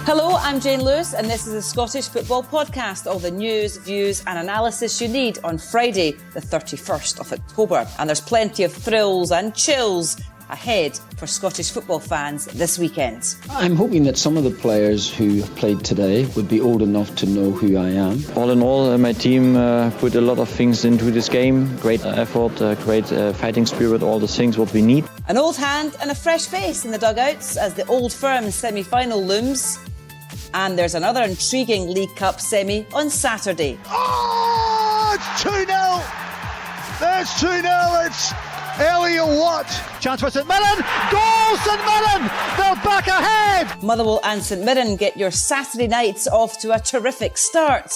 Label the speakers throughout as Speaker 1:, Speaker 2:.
Speaker 1: Hello, I'm Jane Lewis and this is the Scottish Football Podcast, all the news, views and analysis you need on Friday the 31st of October. And there's plenty of thrills and chills ahead for Scottish football fans this weekend.
Speaker 2: I'm hoping that some of the players who played today would be old enough to know who I am.
Speaker 3: All in all, my team put a lot of things into this game. Great effort, great fighting spirit, all the things what we need.
Speaker 1: An old hand and a fresh face in the dugouts as the Old Firm semi-final looms. And there's another intriguing League Cup semi on Saturday.
Speaker 4: Oh, it's 2-0. There's 2-0. It's Elliot Watt. Chance for St Mirren. Goal, St Mirren. They're back ahead.
Speaker 1: Motherwell and St Mirren get your Saturday nights off to a terrific start.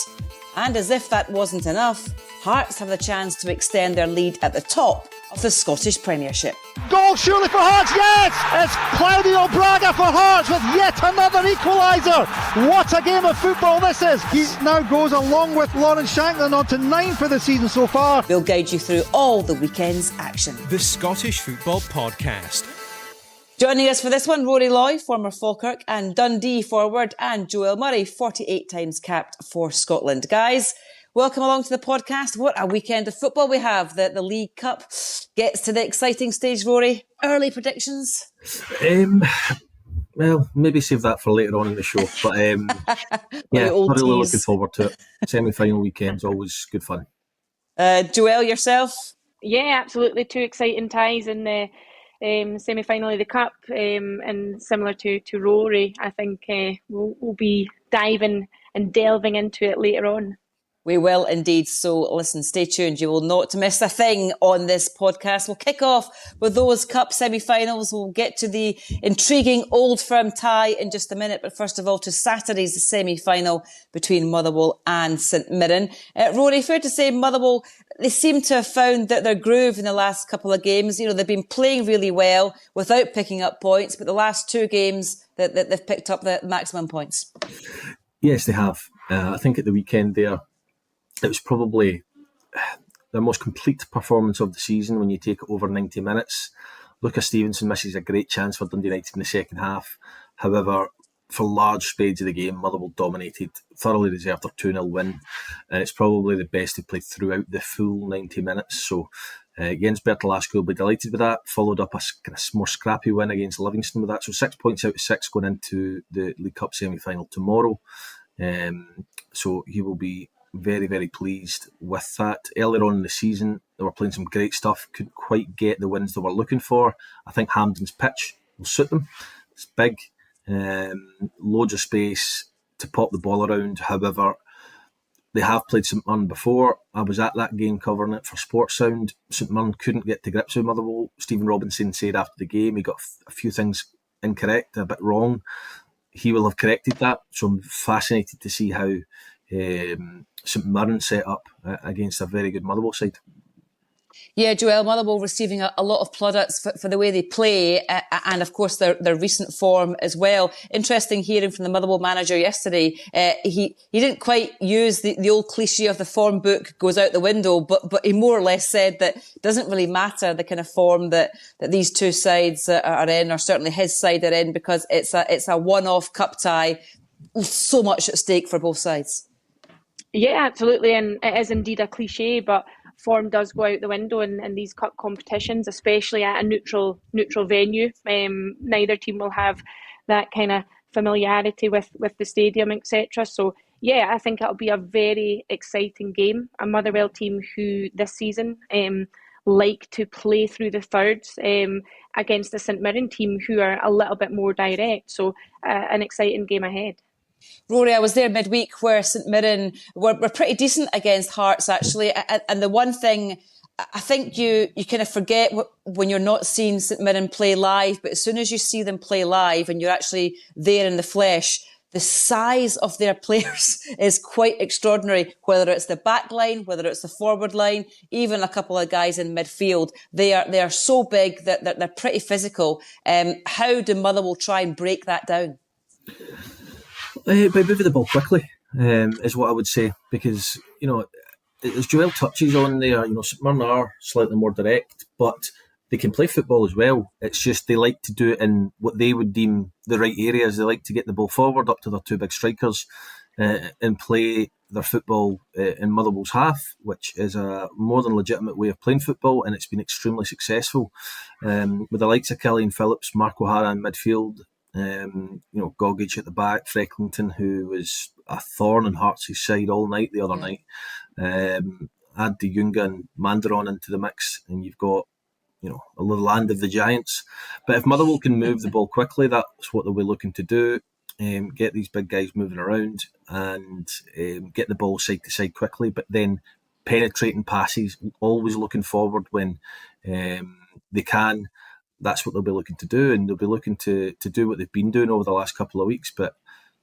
Speaker 1: And as if that wasn't enough, Hearts have the chance to extend their lead at the top of the Scottish Premiership.
Speaker 4: Goal surely for Hearts, yes! It's Claudio Braga for Hearts with yet another equaliser. What a game of football this is. He now goes along with Lawrence Shankland on to 9 for the season so far.
Speaker 1: We'll guide you through all the weekend's action.
Speaker 5: The Scottish Football Podcast.
Speaker 1: Joining us for this one, Rory Loy, former Falkirk and Dundee forward, and Joelle Murray, 48 times capped for Scotland. Guys, welcome along to the podcast. What a weekend of football we have. The League Cup gets to the exciting stage, Rory. Early predictions?
Speaker 6: Well, maybe save that for later on in the show. But yeah, really looking forward to it. Semi-final weekend's always good fun.
Speaker 1: Joelle, yourself?
Speaker 7: Yeah, absolutely. 2 exciting ties in the semi-final of the Cup. And similar to Rory, I think we'll be diving and delving into it later on.
Speaker 1: We will indeed. So listen, stay tuned. You will not miss a thing on this podcast. We'll kick off with those Cup semi-finals. We'll get to the intriguing Old Firm tie in just a minute. But first of all, to Saturday's semi-final between Motherwell and St Mirren. Rory, fair to say Motherwell, they seem to have found that their groove in the last couple of games. You know, they've been playing really well without picking up points. But the last 2 games that they've picked up the maximum points.
Speaker 6: Yes, they have. I think at the weekend there, it was probably the most complete performance of the season when you take it over 90 minutes. Lucas Stevenson misses a great chance for Dundee United in the second half. However, for large spades of the game, Motherwell dominated, thoroughly deserved their 2-0 win. And it's probably the best they played throughout the full 90 minutes. So Jens Bertolaska will be delighted with that. Followed up a kind of more scrappy win against Livingston with that. So 6 points out of 6 going into the League Cup semi-final tomorrow. So he will be very, very pleased with that. Earlier on in the season, they were playing some great stuff, couldn't quite get the wins they were looking for. I think Hampden's pitch will suit them. It's big, loads of space to pop the ball around. However, they have played St Mirren before. I was at that game covering it for Sports Sound. St Mirren couldn't get to grips with Motherwell. Stephen Robinson said after the game he got a few things incorrect, a bit wrong. He will have corrected that, so I'm fascinated to see how St Mirren set up against a very good Motherwell side.
Speaker 1: Yeah, Joelle, Motherwell receiving a lot of plaudits for the way they play and, of course, their recent form as well. Interesting hearing from the Motherwell manager yesterday. He didn't quite use the old cliche of the form book goes out the window, but he more or less said that it doesn't really matter the kind of form that these two sides are in, or certainly his side are in, because it's a one-off cup tie, so much at stake for both sides.
Speaker 7: Yeah, absolutely, and it is indeed a cliche, but form does go out the window in these cup competitions, especially at a neutral venue. Neither team will have that kind of familiarity with the stadium, etc. So yeah, I think it'll be a very exciting game. A Motherwell team who this season like to play through the thirds against the St Mirren team who are a little bit more direct. So an exciting game ahead.
Speaker 1: Rory, I was there midweek where St Mirren were pretty decent against Hearts, actually. And the one thing I think you kind of forget when you're not seeing St Mirren play live, but as soon as you see them play live and you're actually there in the flesh, the size of their players is quite extraordinary, whether it's the back line, whether it's the forward line, even a couple of guys in midfield. They are so big that they're pretty physical. How do Motherwell try and break that down?
Speaker 6: By moving the ball quickly is what I would say, because, as Joelle touches on there, St Mirren are slightly more direct, but they can play football as well. It's just they like to do it in what they would deem the right areas. They like to get the ball forward up to their two big strikers and play their football in Motherwell's half, which is a more than legitimate way of playing football, and it's been extremely successful. With the likes of Killian Phillips, Mark O'Hara in midfield, Gogic at the back, Frecklington, who was a thorn in Hearts' side all night the other night. Add De Junga and Mandaron into the mix, and you've got a little land of the giants. But if Motherwell can move the ball quickly, that's what they'll be looking to do. Get these big guys moving around and get the ball side to side quickly, but then penetrating passes, always looking forward when they can. That's what they'll be looking to do, and they'll be looking to do what they've been doing over the last couple of weeks. But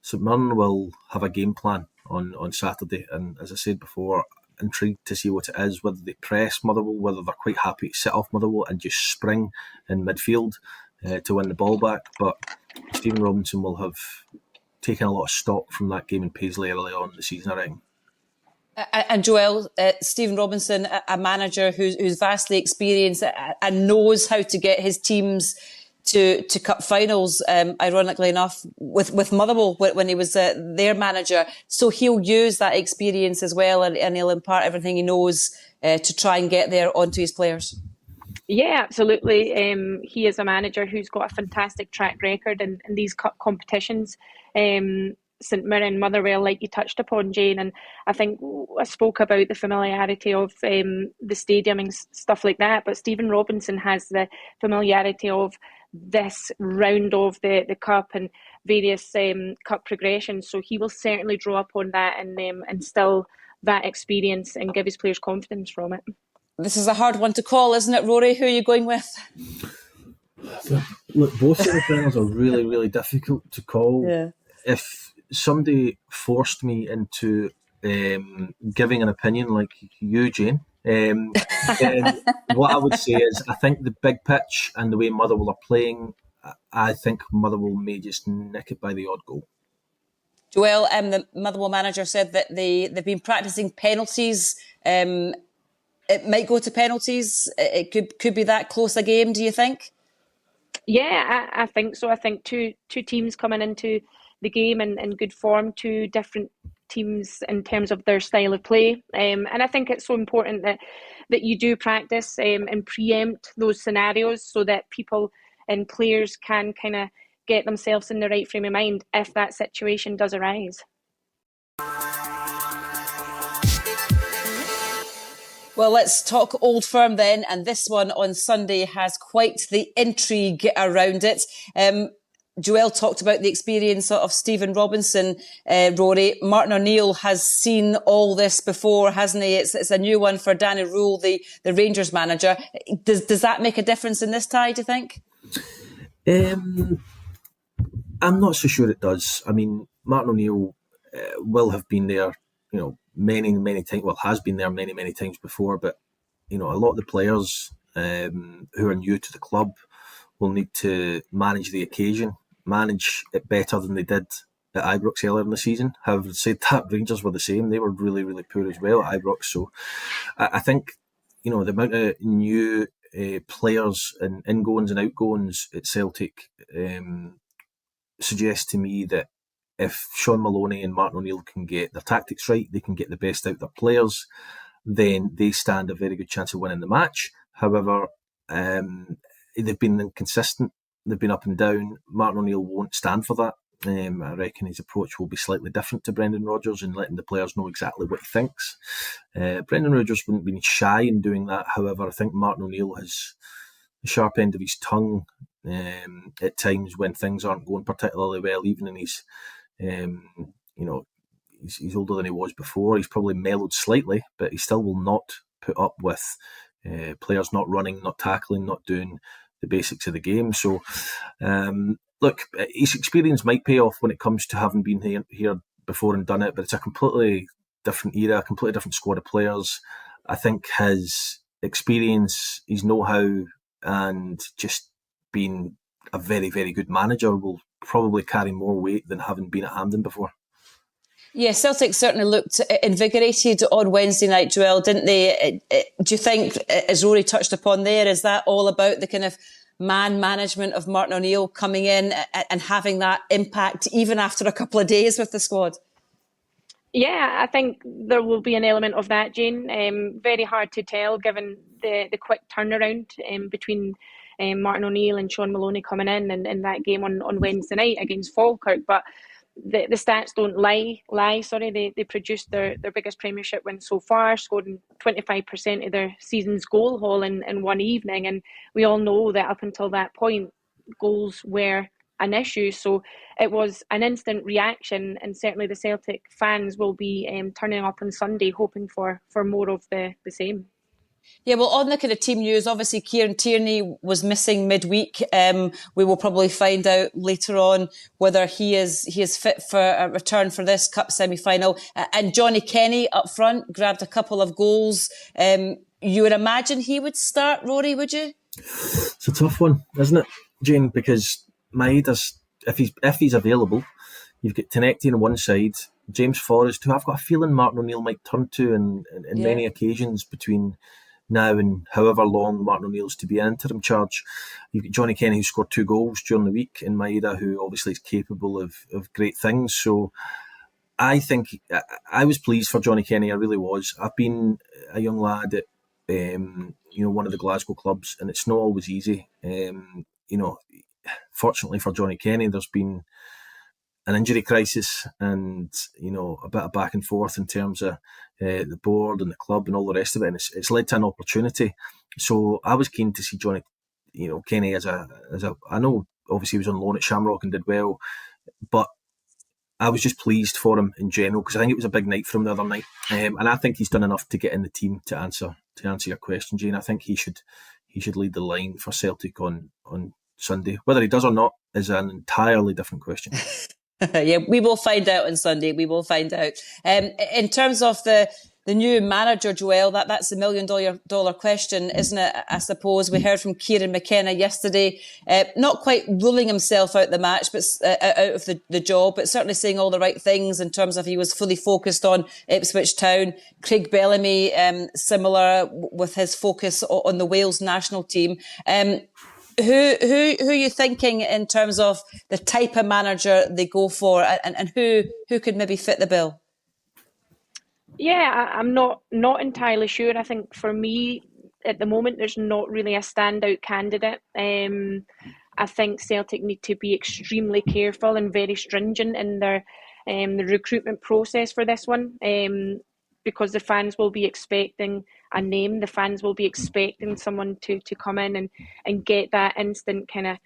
Speaker 6: St Mirren will have a game plan on Saturday, and as I said before, intrigued to see what it is, whether they press Motherwell, whether they're quite happy to sit off Motherwell and just spring in midfield to win the ball back. But Stephen Robinson will have taken a lot of stock from that game in Paisley early on in the season, I reckon.
Speaker 1: And Joelle, Stephen Robinson, a manager who's vastly experienced and knows how to get his teams to cup finals, ironically enough, with Motherwell when he was their manager. So he'll use that experience as well, and he'll impart everything he knows to try and get there onto his players.
Speaker 7: Yeah, absolutely. He is a manager who's got a fantastic track record in these cup competitions. St Mirren, Motherwell, like you touched upon, Jane, and I think I spoke about the familiarity of the stadium and stuff like that, but Stephen Robinson has the familiarity of this round of the cup and various cup progressions, so he will certainly draw upon that and instill that experience and give his players confidence from it.
Speaker 1: This is a hard one to call, isn't it, Rory? Who are you going with?
Speaker 6: Look, both of the finals are really, really difficult to call.
Speaker 1: Yeah.
Speaker 6: If somebody forced me into giving an opinion like you, Jane, then what I would say is I think the big pitch and the way Motherwell are playing, I think Motherwell may just nick it by the odd goal.
Speaker 1: Joelle, the Motherwell manager, said that they've been practising penalties. It might go to penalties. It could be that close a game, do you think?
Speaker 7: Yeah, I think so. I think two teams coming into the game in good form, two different teams in terms of their style of play. And I think it's so important that you do practice and preempt those scenarios so that people and players can kind of get themselves in the right frame of mind if that situation does arise.
Speaker 1: Well, let's talk Old Firm then, and this one on Sunday has quite the intrigue around it. Joelle talked about the experience of Stephen Robinson, Rory. Martin O'Neill has seen all this before, hasn't he? It's a new one for Danny Rule, the Rangers manager. Does that make a difference in this tie, do you think?
Speaker 6: I'm not so sure it does. I mean, Martin O'Neill will have been there, many, many times. Well, has been there many, many times before. But a lot of the players who are new to the club will need to manage the occasion, manage it better than they did at Ibrox earlier in the season. However, said that, Rangers were the same. They were really, really poor as well at Ibrox. So I think the amount of new players and ingoings and outgoings at Celtic suggests to me that if Sean Maloney and Martin O'Neill can get their tactics right, they can get the best out of their players, then they stand a very good chance of winning the match. However, they've been inconsistent. They've been up and down. Martin O'Neill won't stand for that. I reckon his approach will be slightly different to Brendan Rodgers in letting the players know exactly what he thinks. Brendan Rodgers wouldn't be shy in doing that. However, I think Martin O'Neill has the sharp end of his tongue at times when things aren't going particularly well, even in his, he's older than he was before. He's probably mellowed slightly, but he still will not put up with players not running, not tackling, not doing the basics of the game. So, look, his experience might pay off when it comes to having been here before and done it, but it's a completely different era, a completely different squad of players. I think his experience, his know-how, and just being a very, very good manager will probably carry more weight than having been at Hampden before.
Speaker 1: Yeah, Celtic certainly looked invigorated on Wednesday night, Joelle, didn't they? Do you think, as Rory touched upon there, is that all about the kind of man management of Martin O'Neill coming in and having that impact even after a couple of days with the squad?
Speaker 7: Yeah, I think there will be an element of that, Jane. Very hard to tell given the quick turnaround between Martin O'Neill and Sean Maloney coming in and that game on Wednesday night against Falkirk. But the stats don't lie. Sorry, they produced their biggest Premiership win so far, scoring 25% of their season's goal haul in one evening. And we all know that up until that point, goals were an issue. So it was an instant reaction, and certainly the Celtic fans will be turning up on Sunday hoping for more of the same.
Speaker 1: Yeah, well, on the kind of team news, obviously Kieran Tierney was missing midweek. We will probably find out later on whether he is fit for a return for this Cup semi-final. And Johnny Kenny up front grabbed a couple of goals. You would imagine he would start, Rory, would you?
Speaker 6: It's a tough one, isn't it, Jane? Because Maeda's, if he's available, you've got Tenecti on one side, James Forrest, who I've got a feeling Martin O'Neill might turn to in many occasions between now and however long Martin O'Neill's to be in interim charge. You've got Johnny Kenny, who scored 2 goals during the week, and Maeda, who obviously is capable of great things. So I think I was pleased for Johnny Kenny. I really was. I've been a young lad at one of the Glasgow clubs, and it's not always easy. Fortunately for Johnny Kenny, there's been an injury crisis and a bit of back and forth in terms of the board and the club and all the rest of it, and it's led to an opportunity. So I was keen to see Johnny, Kenny as a. I know obviously he was on loan at Shamrock and did well, but I was just pleased for him in general because I think it was a big night for him the other night, and I think he's done enough to get in the team to answer your question, Jane. I think he should lead the line for Celtic on Sunday. Whether he does or not is an entirely different question.
Speaker 1: Yeah, we will find out on Sunday. We will find out. In terms of the new manager, Joelle, that's $1 million question, isn't it? I suppose we heard from Kieran McKenna yesterday, not quite ruling himself out the match, but out of the job, but certainly saying all the right things in terms of he was fully focused on Ipswich Town. Craig Bellamy, similar with his focus on the Wales national team. Who are you thinking in terms of the type of manager they go for, and who could maybe fit the bill?
Speaker 7: Yeah, I'm not entirely sure. I think for me, at the moment, there's not really a standout candidate. I think Celtic need to be extremely careful and very stringent in their the recruitment process for this one, because the fans will be expecting a name. The fans will be expecting someone to come in and get that instant kind of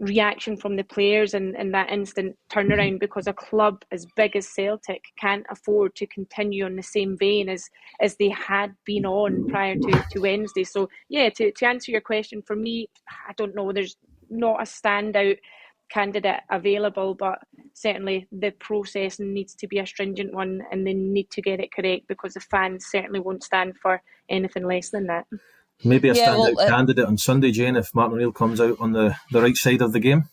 Speaker 7: reaction from the players and that instant turnaround, because a club as big as Celtic can't afford to continue on the same vein as they had been on prior to Wednesday. So yeah, to answer your question, for me, I don't know, there's not a standout candidate available, but certainly the process needs to be a stringent one and they need to get it correct, because the fans certainly won't stand for anything less than that.
Speaker 6: Maybe a standout candidate on Sunday, Jane, if Martin O'Neill comes out on the right side of the game.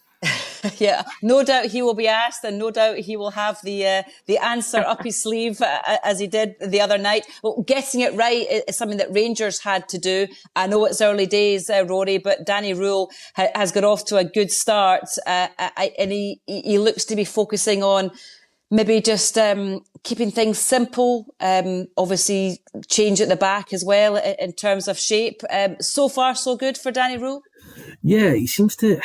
Speaker 1: Yeah, no doubt he will be asked, and no doubt he will have the answer up his sleeve as he did the other night. Well, getting it right is something that Rangers had to do. I know it's early days, Rory, but Danny Rule has got off to a good start, and he looks to be focusing on maybe just keeping things simple. Obviously, change at the back as well in terms of shape. So far, so good for Danny Rule.
Speaker 6: Yeah, he seems to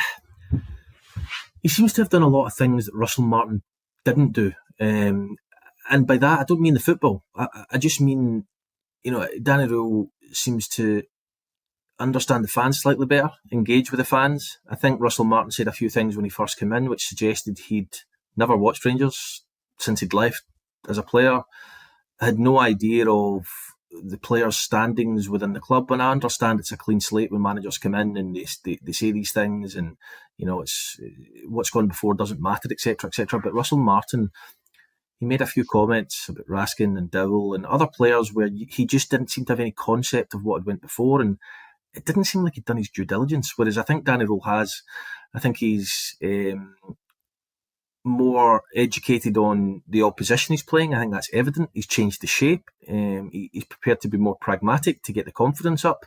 Speaker 6: have done a lot of things that Russell Martin didn't do. And by that, I don't mean the football. I just mean, Danny Rule seems to understand the fans slightly better, engage with the fans. I think Russell Martin said a few things when he first came in, which suggested he'd never watched Rangers since he'd left as a player. I had no idea of the players' standings within the club, and I understand it's a clean slate when managers come in and they say these things, and it's what's gone before doesn't matter, etc., etc. But Russell Martin, he made a few comments about Raskin and Dowell and other players where he just didn't seem to have any concept of what had went before, and it didn't seem like he'd done his due diligence. Whereas I think Danny Rule has. I think he's more educated on the opposition he's playing. I think that's evident. He's changed the shape. He's prepared to be more pragmatic to get the confidence up.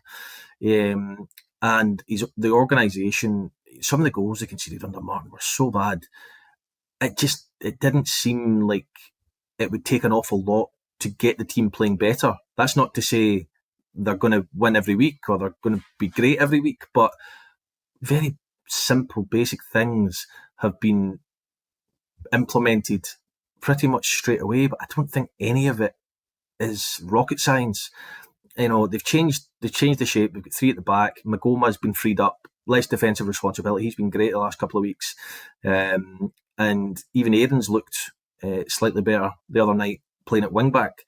Speaker 6: And the organisation, some of the goals they conceded under Martin were so bad. It didn't seem like it would take an awful lot to get the team playing better. That's not to say they're going to win every week or they're going to be great every week, but very simple, basic things have been implemented pretty much straight away. But I don't think any of it is rocket science. They've changed the shape. We've got 3 at the back. Magoma's been freed up, less defensive responsibility. He's been great the last couple of weeks. And even Aaron's looked slightly better the other night playing at wing back.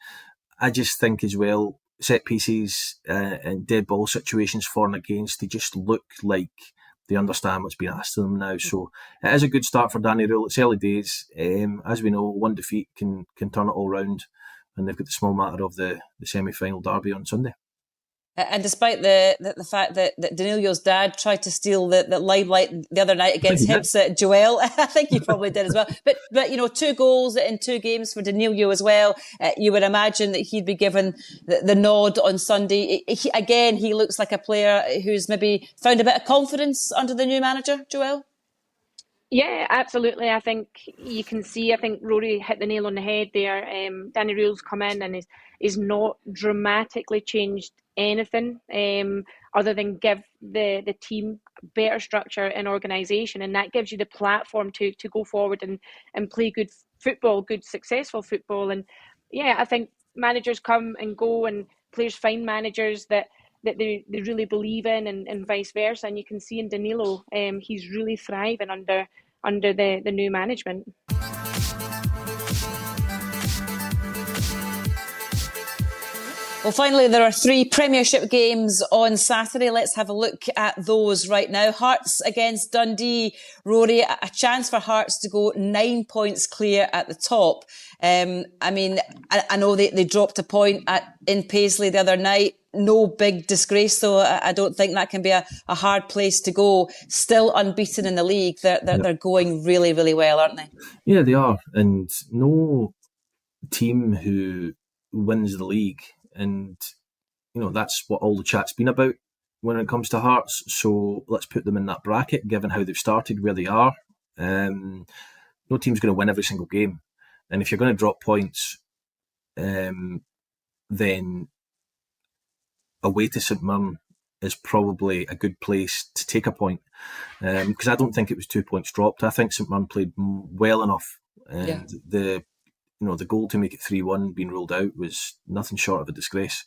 Speaker 6: I just think as well, set pieces and dead ball situations for and against, they just look like they understand what's being asked of them now. So it is a good start for Danny Rule. It's early days. As we know, one defeat can turn it all round, and they've got the small matter of the semi-final derby on Sunday.
Speaker 1: And despite the fact that Danilio's dad tried to steal the limelight the other night against Hibs at Joelle, I think he probably did as well. But 2 goals in 2 games for Danilio as well. You would imagine that he'd be given the nod on Sunday. He looks like a player who's maybe found a bit of confidence under the new manager, Joelle.
Speaker 7: Yeah, absolutely. I think you can see, I think Rory hit the nail on the head there. Danny Rule's come in and is not dramatically changed anything other than give the team better structure and organisation, and that gives you the platform to go forward and play good football, good successful football. And yeah, I think managers come and go and players find managers that they really believe in, and vice versa. And you can see in Danilo, he's really thriving under the new management.
Speaker 1: Well, finally, there are 3 Premiership games on Saturday. Let's have a look at those right now. Hearts against Dundee. Rory, a chance for Hearts to go 9 points clear at the top. I know they dropped a point in Paisley the other night. No big disgrace, though. I don't think that can be a hard place to go. Still unbeaten in the league. They're going really, really well, aren't they?
Speaker 6: Yeah, they are. And no team who wins the league, and that's what all the chat's been about when it comes to Hearts. So let's put them in that bracket, given how they've started, where they are. No team's going to win every single game. And if you're going to drop points, then away to St Mirren is probably a good place to take a point, because I don't think it was 2 points dropped. I think St Mirren played well enough, and the goal to make it 3-1 being ruled out was nothing short of a disgrace.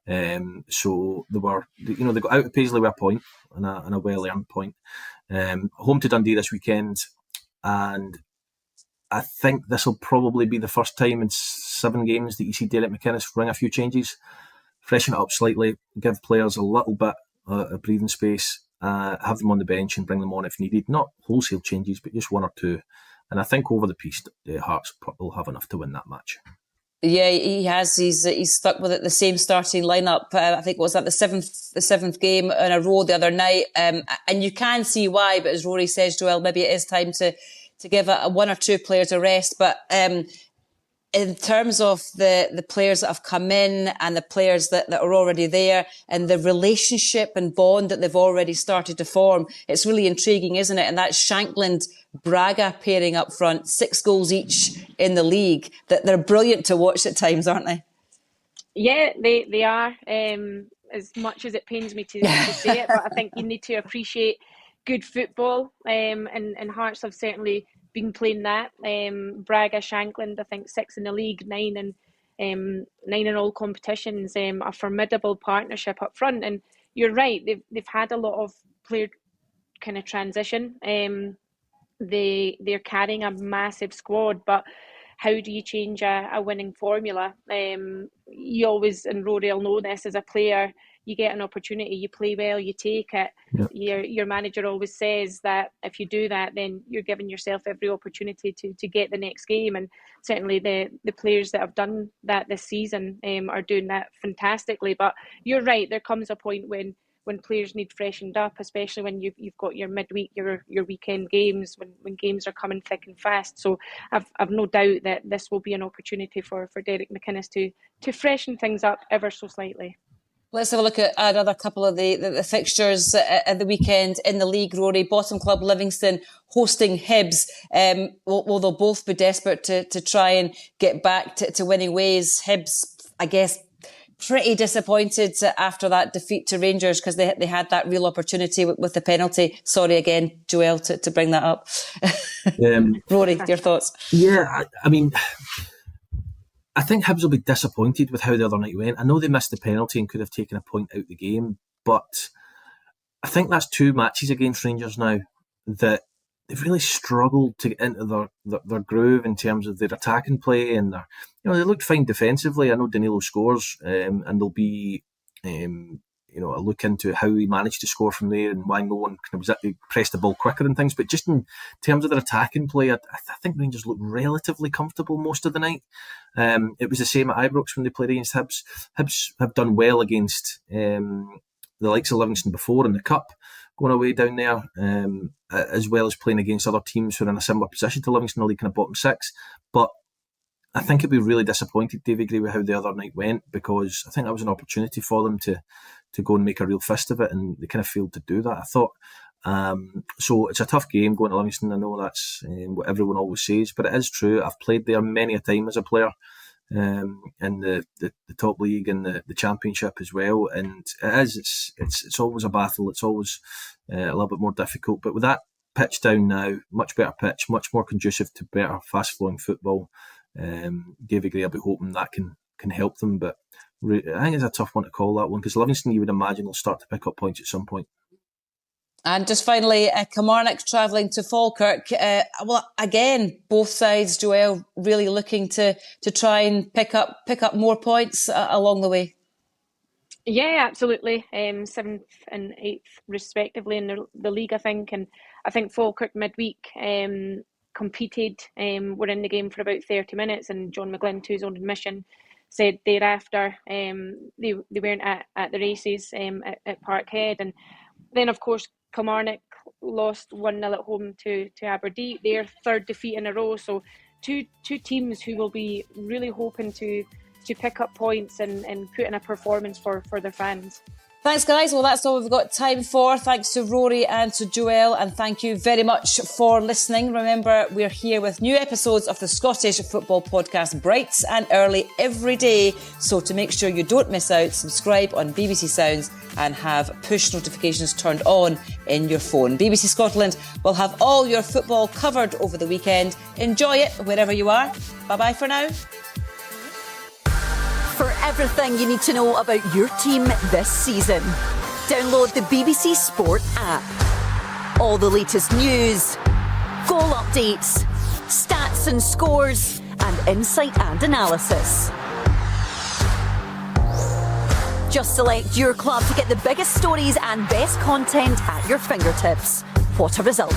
Speaker 6: So they got out of Paisley with a point, and a well-earned point. Home to Dundee this weekend, and I think this will probably be the first time in 7 games that you see Derek McInnes ring a few changes, freshen it up slightly, give players a little bit of breathing space, have them on the bench and bring them on if needed. Not wholesale changes, but just 1 or 2. And I think over the piece, Hearts will have enough to win that match.
Speaker 1: Yeah, he has. He's stuck with it. The same starting lineup. I think was that the seventh game in a row the other night. And you can see why. But as Rory says, Joelle, maybe it is time to give a 1 or 2 players a rest. But in terms of the players that have come in and the players that are already there and the relationship and bond that they've already started to form, it's really intriguing, isn't it? And that Shankland-Braga pairing up front, 6 goals each in the league, that they're brilliant to watch at times, aren't they?
Speaker 7: Yeah, they are. As much as it pains me to say it, but I think you need to appreciate good football, and Hearts have certainly been playing that. Braga, Shankland, I think 6 in the league, 9 in all competitions. A formidable partnership up front, and you're right. They've had a lot of player kind of transition. They're carrying a massive squad, but how do you change a winning formula? You always, and Rory will know this, as a player, you get an opportunity, you play well, you take it. Yep. Your manager always says that if you do that, then you're giving yourself every opportunity to get the next game. And certainly the players that have done that this season are doing that fantastically. But you're right, there comes a point when when players need freshened up, especially when you've got your midweek, your weekend games, when games are coming thick and fast. So I've no doubt that this will be an opportunity for Derek McInnes to freshen things up ever so slightly.
Speaker 1: Let's have a look at another couple of the fixtures at the weekend in the league, Rory. Bottom club Livingston hosting Hibs. Well, they'll both be desperate to try and get back to winning ways. Hibs, I guess, pretty disappointed after that defeat to Rangers because they had that real opportunity with the penalty. Sorry again, Joelle, to bring that up. Rory, your thoughts?
Speaker 6: Yeah, I mean, I think Hibs will be disappointed with how the other night went. I know they missed the penalty and could have taken a point out the game, but I think that's 2 matches against Rangers now that they've really struggled to get into their groove in terms of their attacking play, and they looked fine defensively. I know Danilo scores, and there'll be a look into how he managed to score from there and why no one pressed the ball quicker and things. But just in terms of their attacking play, I think Rangers looked relatively comfortable most of the night. It was the same at Ibrox when they played against Hibs. Hibs have done well against the likes of Livingston before in the Cup, going away down there, as well as playing against other teams who are in a similar position to Livingston, the league kind of bottom 6. But I think it'd be really disappointed, Davey Gray, with how the other night went, because I think that was an opportunity for them to go and make a real fist of it, and they kind of failed to do that, I thought. So it's a tough game going to Livingston. I know that's what everyone always says, but it is true. I've played there many a time as a player, in the top league and the championship as well, and it's always a battle. It's always a little bit more difficult, but with that pitch down now, much better pitch, much more conducive to better fast flowing football, Davy Gray, I'll be hoping that can help them. But I think it's a tough one to call, that one, because Livingston, you would imagine, will start to pick up points at some point.
Speaker 1: And just finally, Kilmarnock travelling to Falkirk. Well, again, both sides, Joelle, really looking to try and pick up more points along the way. Yeah,
Speaker 7: absolutely. 7th and 8th respectively in the league, I think. And I think Falkirk midweek competed, were in the game for about 30 minutes, and John McGlynn, to his own admission, said thereafter they weren't at the races at Parkhead. And then, of course, Kilmarnock lost 1-0 at home to Aberdeen, their 3rd defeat in a row. So two teams who will be really hoping to pick up points and put in a performance for their fans.
Speaker 1: Thanks, guys. Well, that's all we've got time for. Thanks to Rory and to Joelle, and thank you very much for listening. Remember, we're here with new episodes of the Scottish Football Podcast bright and early every day. So to make sure you don't miss out, subscribe on BBC Sounds and have push notifications turned on in your phone. BBC Scotland will have all your football covered over the weekend. Enjoy it wherever you are. Bye-bye for now.
Speaker 8: For everything you need to know about your team this season, download the BBC Sport app. All the latest news, goal updates, stats and scores, and insight and analysis. Just select your club to get the biggest stories and best content at your fingertips. What a result.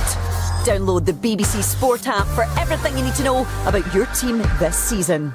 Speaker 8: Download the BBC Sport app for everything you need to know about your team this season.